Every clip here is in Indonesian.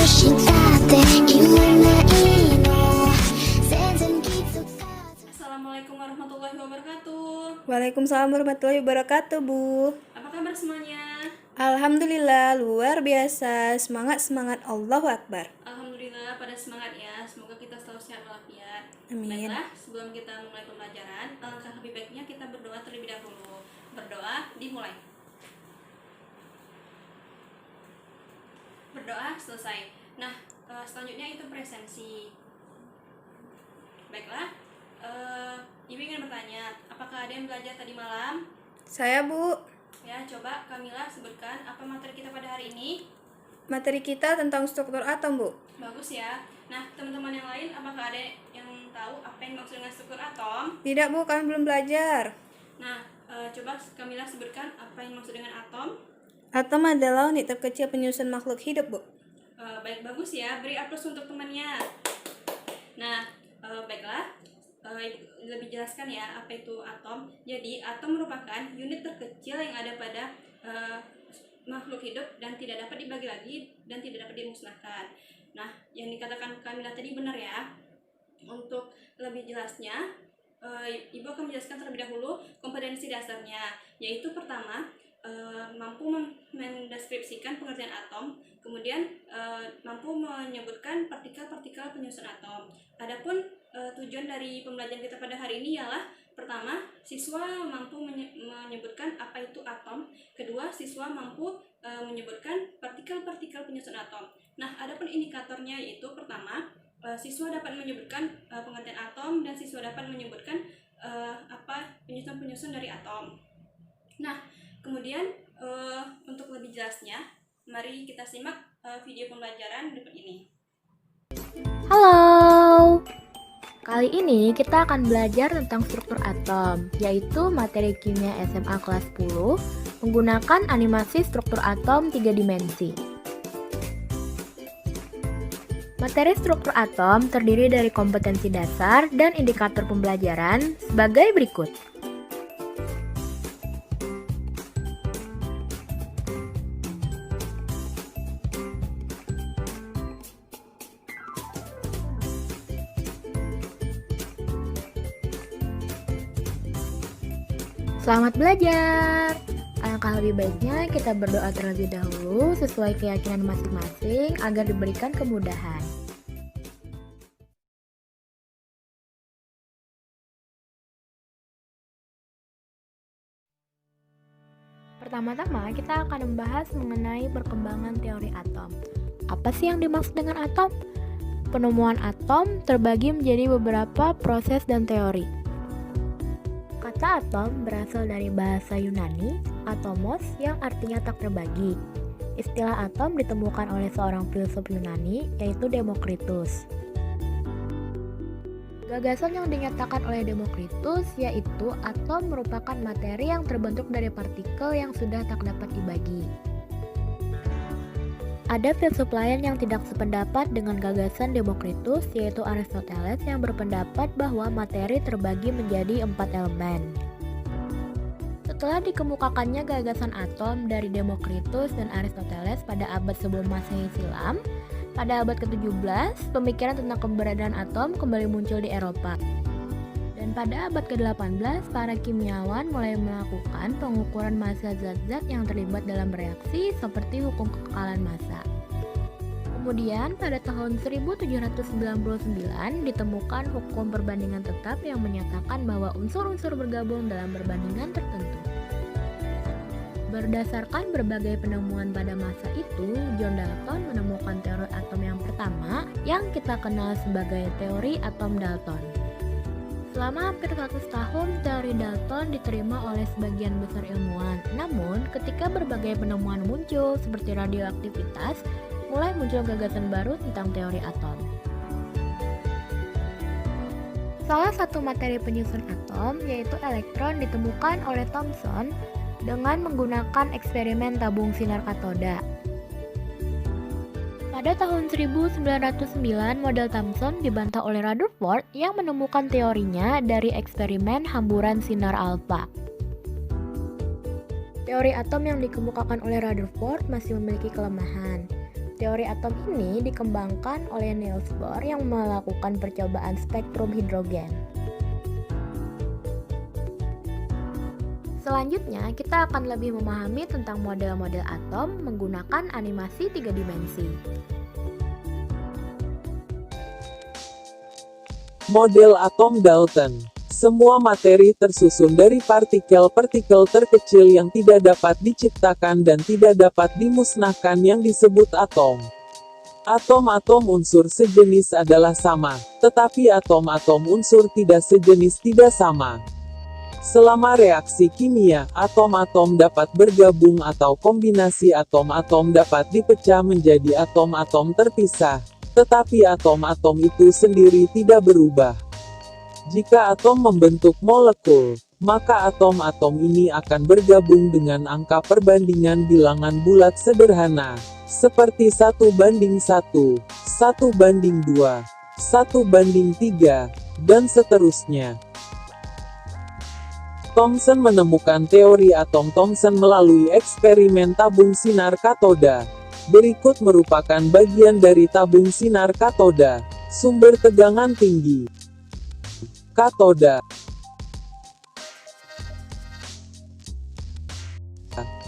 Assalamualaikum warahmatullahi wabarakatuh. Waalaikumsalam warahmatullahi wabarakatuh, Bu. Apa kabar semuanya? Alhamdulillah, luar biasa. Semangat, Allahu Akbar. Alhamdulillah pada semangat ya. Semoga kita selalu sehat walafiat. Amin. Baiklah, sebelum kita memulai pembelajaran, alangkah lebih baiknya kita berdoa terlebih dahulu. Berdoa dimulai. Berdoa selesai. Nah, selanjutnya itu presensi. Baiklah, Ibu ingin bertanya, apakah ada yang belajar tadi malam? Saya, Bu. Ya, coba Kamila sebutkan apa materi kita pada hari ini. Materi kita tentang struktur atom, Bu. Bagus ya. Nah, teman-teman yang lain, apakah ada yang tahu apa yang dimaksud dengan struktur atom? Tidak, Bu, kami belum belajar. Nah, coba Kamila sebutkan apa yang dimaksud dengan atom. Atom adalah unit terkecil penyusun makhluk hidup, Bu. Baik, bagus ya. Beri aplaus untuk temannya. Nah, baiklah. Lebih jelaskan ya apa itu atom. Jadi atom merupakan unit terkecil yang ada pada makhluk hidup dan tidak dapat dibagi lagi dan tidak dapat dimusnahkan. Nah, yang dikatakan Kamila tadi benar ya. Untuk lebih jelasnya, Ibu akan menjelaskan terlebih dahulu kompetensi dasarnya, yaitu pertama mampu mendeskripsikan pengertian atom, kemudian mampu menyebutkan partikel-partikel penyusun atom. Adapun tujuan dari pembelajaran kita pada hari ini ialah pertama, siswa mampu menyebutkan apa itu atom. Kedua, siswa mampu menyebutkan partikel-partikel penyusun atom. Nah, adapun indikatornya yaitu pertama, siswa dapat menyebutkan pengertian atom dan siswa dapat menyebutkan apa penyusun-penyusun dari atom. Nah, kemudian untuk lebih jelasnya, mari kita simak video pembelajaran berikut ini. Halo, kali ini kita akan belajar tentang struktur atom, yaitu materi kimia SMA kelas 10 menggunakan animasi struktur atom 3 dimensi. Materi struktur atom terdiri dari kompetensi dasar dan indikator pembelajaran sebagai berikut. Selamat belajar! Alangkah lebih baiknya kita berdoa terlebih dahulu sesuai keyakinan masing-masing agar diberikan kemudahan. Pertama-tama kita akan membahas mengenai perkembangan teori atom. Apa sih yang dimaksud dengan atom? Penemuan atom terbagi menjadi beberapa proses dan teori. Kata atom berasal dari bahasa Yunani, atomos, yang artinya tak terbagi. Istilah atom ditemukan oleh seorang filsuf Yunani, yaitu Demokritus. Gagasan yang dinyatakan oleh Demokritus yaitu atom merupakan materi yang terbentuk dari partikel yang sudah tak dapat dibagi. Ada filsuf lain yang tidak sependapat dengan gagasan Demokritus, yaitu Aristoteles, yang berpendapat bahwa materi terbagi menjadi 4 elemen. Setelah dikemukakannya gagasan atom dari Demokritus dan Aristoteles pada abad sebelum Masehi silam, pada abad ke-17, pemikiran tentang keberadaan atom kembali muncul di Eropa. Dan pada abad ke-18, para kimiawan mulai melakukan pengukuran massa zat-zat yang terlibat dalam reaksi seperti hukum kekekalan massa. Kemudian pada tahun 1799 ditemukan hukum perbandingan tetap yang menyatakan bahwa unsur-unsur bergabung dalam perbandingan tertentu. Berdasarkan berbagai penemuan pada masa itu, John Dalton menemukan teori atom yang pertama yang kita kenal sebagai teori atom Dalton. Selama hampir 100 tahun, teori Dalton diterima oleh sebagian besar ilmuwan. Namun, ketika berbagai penemuan muncul seperti radioaktivitas, mulai muncul gagasan baru tentang teori atom. Salah satu materi penyusun atom, yaitu elektron, ditemukan oleh Thomson dengan menggunakan eksperimen tabung sinar katoda. Pada tahun 1909, model Thomson dibantah oleh Rutherford yang menemukan teorinya dari eksperimen hamburan sinar alfa. Teori atom yang dikemukakan oleh Rutherford masih memiliki kelemahan. Teori atom ini dikembangkan oleh Niels Bohr yang melakukan percobaan spektrum hidrogen. Selanjutnya, kita akan lebih memahami tentang model-model atom menggunakan animasi 3 dimensi. Model atom Dalton. Semua materi tersusun dari partikel-partikel terkecil yang tidak dapat diciptakan dan tidak dapat dimusnahkan yang disebut atom. Atom-atom unsur sejenis adalah sama, tetapi atom-atom unsur tidak sejenis tidak sama. Selama reaksi kimia, atom-atom dapat bergabung atau kombinasi atom-atom dapat dipecah menjadi atom-atom terpisah, tetapi atom-atom itu sendiri tidak berubah. Jika atom membentuk molekul, maka atom-atom ini akan bergabung dengan angka perbandingan bilangan bulat sederhana, seperti 1:1, 1:2, 1:3, dan seterusnya. Thomson menemukan teori atom Thomson melalui eksperimen tabung sinar katoda. Berikut merupakan bagian dari tabung sinar katoda. Sumber tegangan tinggi. Katoda.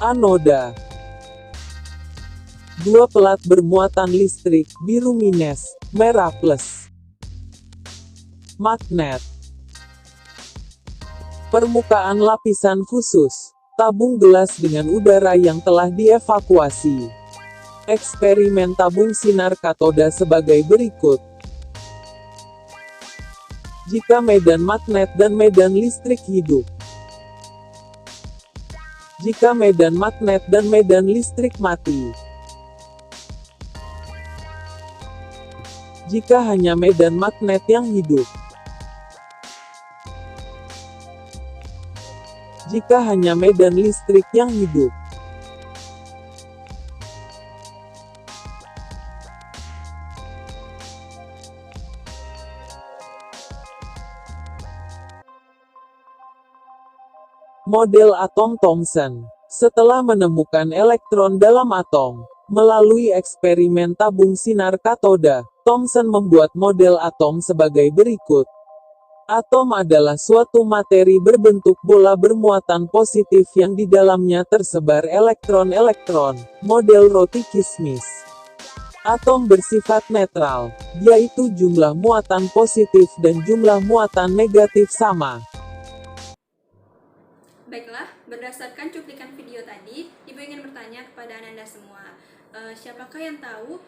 Anoda. Dua pelat bermuatan listrik, biru minus, merah plus. Magnet. Permukaan lapisan khusus. Tabung gelas dengan udara yang telah dievakuasi. Eksperimen tabung sinar katoda sebagai berikut. Jika medan magnet dan medan listrik hidup. Jika medan magnet dan medan listrik mati. Jika hanya medan magnet yang hidup. Jika hanya medan listrik yang hidup. Model atom Thomson. Setelah menemukan elektron dalam atom, melalui eksperimen tabung sinar katoda, Thomson membuat model atom sebagai berikut. Atom adalah suatu materi berbentuk bola bermuatan positif yang di dalamnya tersebar elektron-elektron, model roti kismis. Atom bersifat netral, yaitu jumlah muatan positif dan jumlah muatan negatif sama. Baiklah, berdasarkan cuplikan video tadi, Ibu ingin bertanya kepada Anda semua, siapakah yang tahu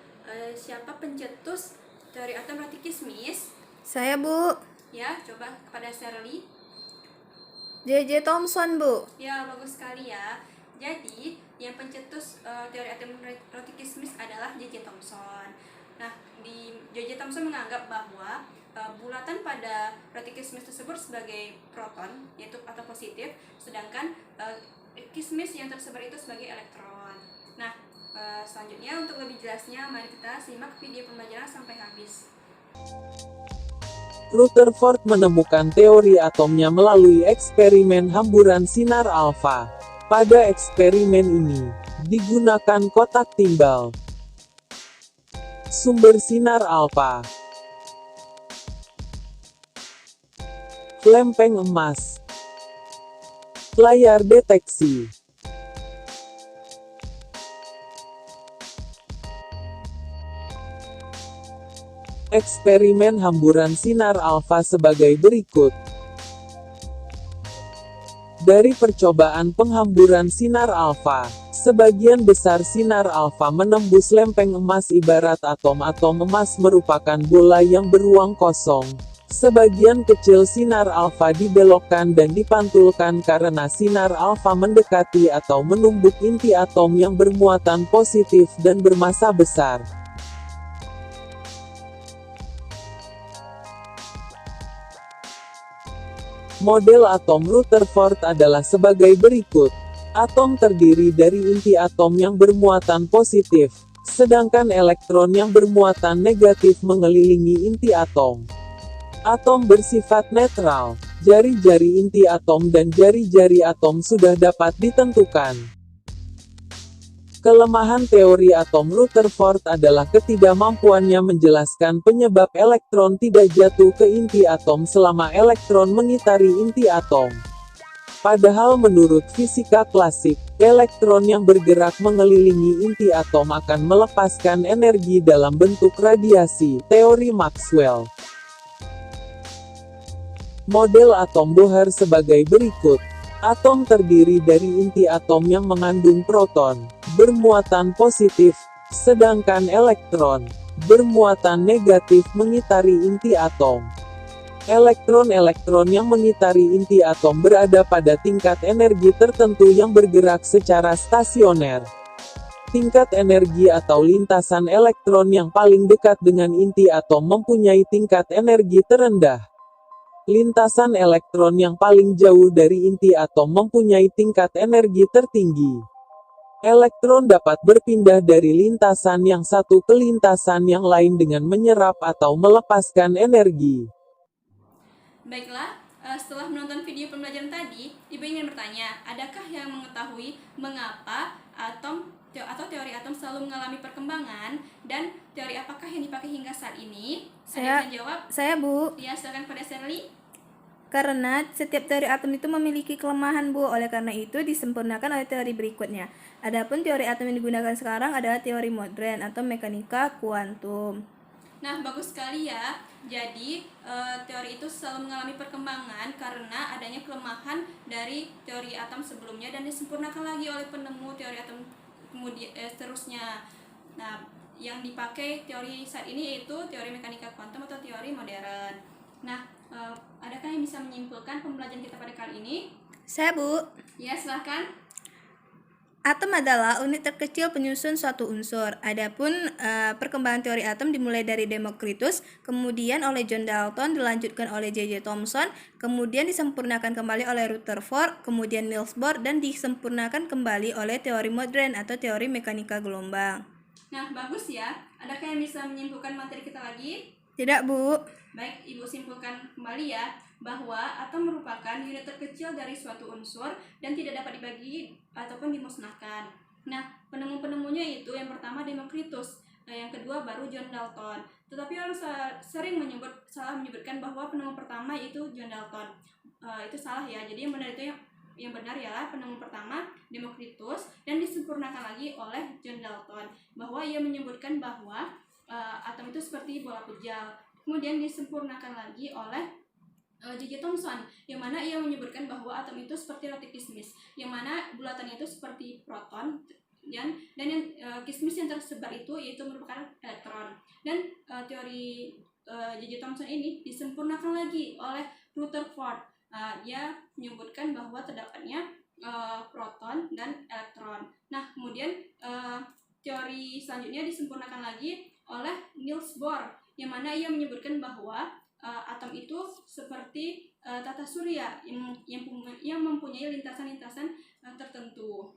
siapa pencetus teori atom roti kismis? Saya, Bu. Ya, coba kepada Shirley. J.J. Thomson, Bu. Ya, bagus sekali ya. Jadi, yang pencetus teori atom roti kismis adalah J.J. Thomson. Nah, J.J. Thomson menganggap bahwa bulatan pada roti kismis tersebut sebagai proton, yaitu atom positif, sedangkan kismis yang tersebar itu sebagai elektron. Nah, selanjutnya untuk lebih jelasnya, mari kita simak video pembelajaran sampai habis. Rutherford menemukan teori atomnya melalui eksperimen hamburan sinar alfa. Pada eksperimen ini, digunakan kotak timbal. Sumber sinar alfa. Lempeng emas. Layar deteksi. Eksperimen hamburan sinar alfa sebagai berikut. Dari percobaan penghamburan sinar alfa, sebagian besar sinar alfa menembus lempeng emas ibarat atom-atom emas merupakan bola yang beruang kosong. Sebagian kecil sinar alfa dibelokkan dan dipantulkan karena sinar alfa mendekati atau menumbuk inti atom yang bermuatan positif dan bermassa besar. Model atom Rutherford adalah sebagai berikut. Atom terdiri dari inti atom yang bermuatan positif, sedangkan elektron yang bermuatan negatif mengelilingi inti atom. Atom bersifat netral. Jari-jari inti atom dan jari-jari atom sudah dapat ditentukan. Kelemahan teori atom Rutherford adalah ketidakmampuannya menjelaskan penyebab elektron tidak jatuh ke inti atom selama elektron mengitari inti atom. Padahal menurut fisika klasik, elektron yang bergerak mengelilingi inti atom akan melepaskan energi dalam bentuk radiasi, teori Maxwell. Model atom Bohr sebagai berikut. Atom terdiri dari inti atom yang mengandung proton, bermuatan positif, sedangkan elektron, bermuatan negatif mengitari inti atom. Elektron-elektron yang mengitari inti atom berada pada tingkat energi tertentu yang bergerak secara stasioner. Tingkat energi atau lintasan elektron yang paling dekat dengan inti atom mempunyai tingkat energi terendah. Lintasan elektron yang paling jauh dari inti atom mempunyai tingkat energi tertinggi. Elektron dapat berpindah dari lintasan yang satu ke lintasan yang lain dengan menyerap atau melepaskan energi. Baiklah, setelah menonton video pembelajaran tadi, Ibu ingin bertanya, adakah yang mengetahui mengapa atom atau teori atom selalu mengalami perkembangan dan teori apakah yang dipakai hingga saat ini? Ada yang bisa jawab? Saya, Bu. Ya, silakan pada Shirley. Karena setiap teori atom itu memiliki kelemahan, Bu. Oleh karena itu disempurnakan oleh teori berikutnya. Adapun teori atom yang digunakan sekarang adalah teori modern atau mekanika kuantum. Nah, bagus sekali ya. Jadi, teori itu selalu mengalami perkembangan karena adanya kelemahan dari teori atom sebelumnya dan disempurnakan lagi oleh penemu teori atom kemudian seterusnya. Nah, yang dipakai teori saat ini yaitu teori mekanika kuantum atau teori modern. Nah, adakah yang bisa menyimpulkan pembelajaran kita pada kali ini? Saya, Bu. Ya, silahkan. Atom adalah unit terkecil penyusun suatu unsur. Adapun perkembangan teori atom dimulai dari Democritus, kemudian oleh John Dalton, dilanjutkan oleh J.J. Thomson, kemudian disempurnakan kembali oleh Rutherford, kemudian Niels Bohr, dan disempurnakan kembali oleh teori modern atau teori mekanika gelombang. Nah, bagus ya. Adakah yang bisa menyimpulkan materi kita lagi? Tidak, Bu. Baik, Ibu simpulkan kembali ya, bahwa atom merupakan unit terkecil dari suatu unsur dan tidak dapat dibagi ataupun dimusnahkan. Nah, penemu-penemunya itu yang pertama Democritus, yang kedua baru John Dalton. Tetapi orang sering salah menyebutkan bahwa penemu pertama itu John Dalton. Itu salah ya. Jadi yang benar itu yang benar ya, penemu pertama Democritus dan disempurnakan lagi oleh John Dalton, bahwa ia menyebutkan bahwa atom itu seperti bola pejal. Kemudian disempurnakan lagi oleh J.J. Thomson, yang mana ia menyebutkan bahwa atom itu seperti roti kismis, yang mana bulatannya itu seperti proton, dan yang kismis yang tersebar itu yaitu merupakan elektron. Dan teori J.J. Thomson ini disempurnakan lagi oleh Rutherford. Ia menyebutkan bahwa terdapatnya proton dan elektron. Nah, kemudian teori selanjutnya disempurnakan lagi oleh Niels Bohr, yang mana ia menyebutkan bahwa atom itu seperti tata surya yang mempunyai lintasan-lintasan tertentu.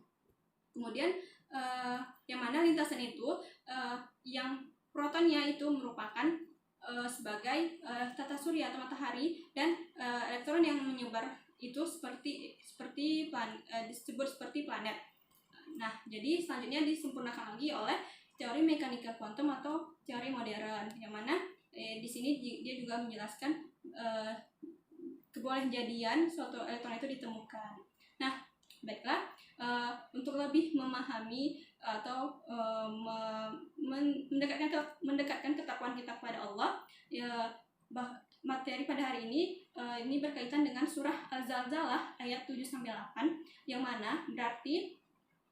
Kemudian yang mana lintasan itu yang protonnya itu merupakan sebagai tata surya atau matahari, dan elektron yang menyebar itu disebut seperti planet. Nah, jadi selanjutnya disempurnakan lagi oleh teori mekanika kuantum atau teori modern, yang mana di sini dia juga menjelaskan kebolehjadian suatu elektron itu ditemukan. Nah, baiklah, untuk lebih memahami atau mendekatkan ketakwaan kita kepada Allah, materi pada hari ini berkaitan dengan surah Al-Zalzalah ayat 7-8, yang mana berarti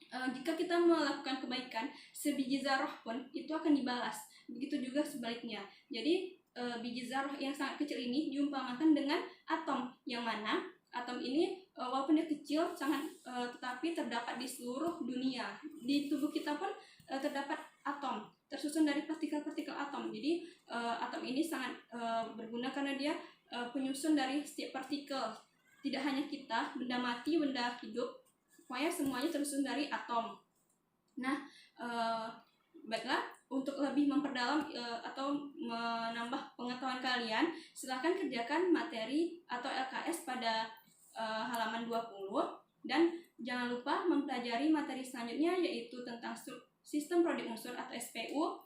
jika kita melakukan kebaikan sebiji zarah pun itu akan dibalas. Begitu juga sebaliknya. Jadi biji zarah yang sangat kecil ini diumpamakan dengan atom, yang mana atom ini walaupun dia kecil sangat tetapi terdapat di seluruh dunia. Di tubuh kita pun terdapat atom tersusun dari partikel-partikel atom. Jadi atom ini sangat berguna karena dia penyusun dari setiap partikel. Tidak hanya kita, benda mati, benda hidup, pokoknya semuanya tersusun dari atom. Nah, baiklah, untuk lebih memperdalam atau menambah pengetahuan kalian, silakan kerjakan materi atau LKS pada halaman 20, dan jangan lupa mempelajari materi selanjutnya yaitu tentang sistem produk unsur atau SPU.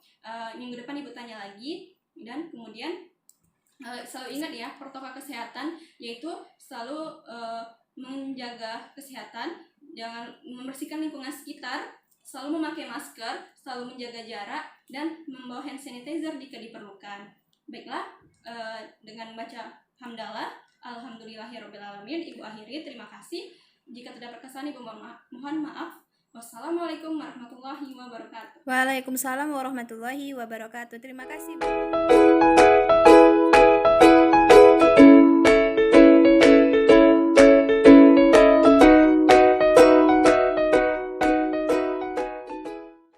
Minggu depan Ibu tanya lagi. Dan kemudian selalu ingat ya, protokol kesehatan yaitu selalu menjaga kesehatan, jangan membersihkan lingkungan sekitar, selalu memakai masker, selalu menjaga jarak, dan membawa hand sanitizer jika diperlukan. Baiklah, dengan membaca hamdalah, alhamdulillahirobbilalamin, Ibu akhiri. Terima kasih. Jika terdapat kesalahan, Ibu mohon maaf. Wassalamualaikum warahmatullahi wabarakatuh. Waalaikumsalam warahmatullahi wabarakatuh. Terima kasih, Bu.